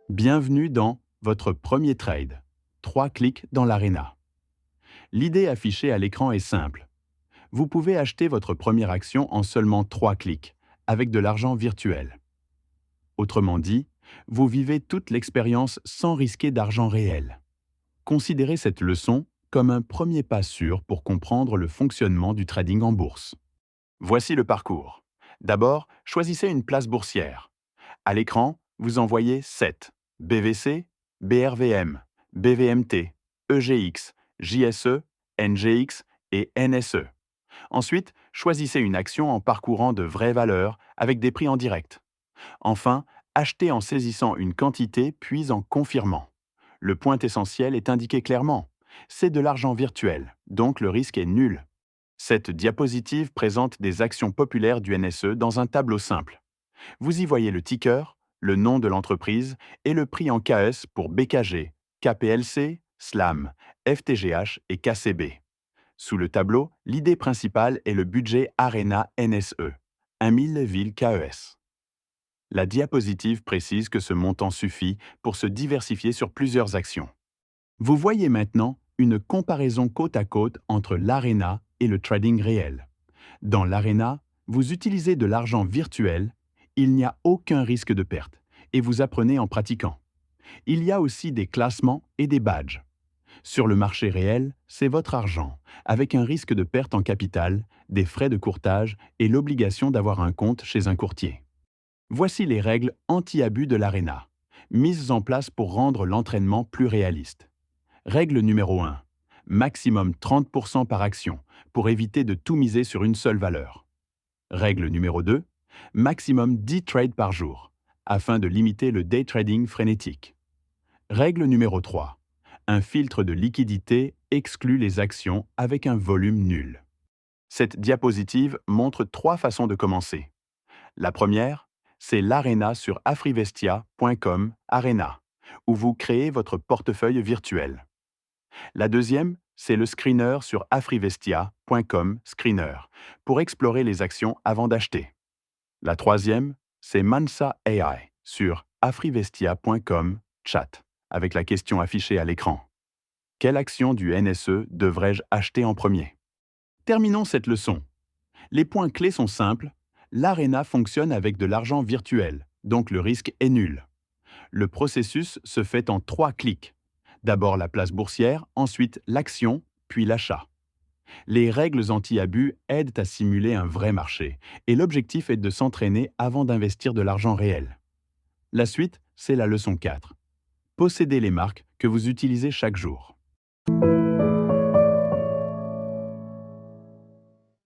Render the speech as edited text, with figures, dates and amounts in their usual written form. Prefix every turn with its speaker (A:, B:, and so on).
A: Bienvenue dans votre premier trade. 3 clics dans l'Arena. L'idée affichée à l'écran est simple. Vous pouvez acheter votre première action en seulement 3 clics, avec de l'argent virtuel. Autrement dit, vous vivez toute l'expérience sans risquer d'argent réel. Considérez cette leçon comme un premier pas sûr pour comprendre le fonctionnement du trading en bourse. Voici le parcours. D'abord, choisissez une place boursière. À l'écran, vous en voyez 7. BVC, BRVM, BVMT, EGX, JSE, NGX et NSE. Ensuite, choisissez une action en parcourant de vraies valeurs avec des prix en direct. Enfin, achetez en saisissant une quantité puis en confirmant. Le point essentiel est indiqué clairement. C'est de l'argent virtuel, donc le risque est nul. Cette diapositive présente des actions populaires du NSE dans un tableau simple. Vous y voyez le ticker, le nom de l'entreprise et le prix en KS pour BKG, KPLC, SLAM, FTGH et KCB. Sous le tableau, l'idée principale est le budget Arena NSE, 1000 villes KES. La diapositive précise que ce montant suffit pour se diversifier sur plusieurs actions. Vous voyez maintenant une comparaison côte à côte entre l'Arena et le trading réel. Dans l'Arena, vous utilisez de l'argent virtuel, il n'y a aucun risque de perte, et vous apprenez en pratiquant. Il y a aussi des classements et des badges. Sur le marché réel, c'est votre argent, avec un risque de perte en capital, des frais de courtage et l'obligation d'avoir un compte chez un courtier. Voici les règles anti-abus de l'Arena, mises en place pour rendre l'entraînement plus réaliste. Règle numéro 1. Maximum 30% par action, pour éviter de tout miser sur une seule valeur. Règle numéro 2. Maximum 10 trades par jour, afin de limiter le day trading frénétique. Règle numéro 3. Un filtre de liquidité exclut les actions avec un volume nul. Cette diapositive montre 3 façons de commencer. La première, c'est l'Arena sur afrivestia.com Arena, où vous créez votre portefeuille virtuel. La deuxième, c'est le screener sur afrivestia.com Screener, pour explorer les actions avant d'acheter. La troisième, c'est Mansa AI sur afrivestia.com Chat, avec la question affichée à l'écran. Quelle action du NSE devrais-je acheter en premier? Terminons cette leçon. Les points clés sont simples. L'Arena fonctionne avec de l'argent virtuel, donc le risque est nul. Le processus se fait en 3 clics. D'abord la place boursière, ensuite l'action, puis l'achat. Les règles anti-abus aident à simuler un vrai marché, et l'objectif est de s'entraîner avant d'investir de l'argent réel. La suite, c'est la leçon 4. Possédez les marques que vous utilisez chaque jour.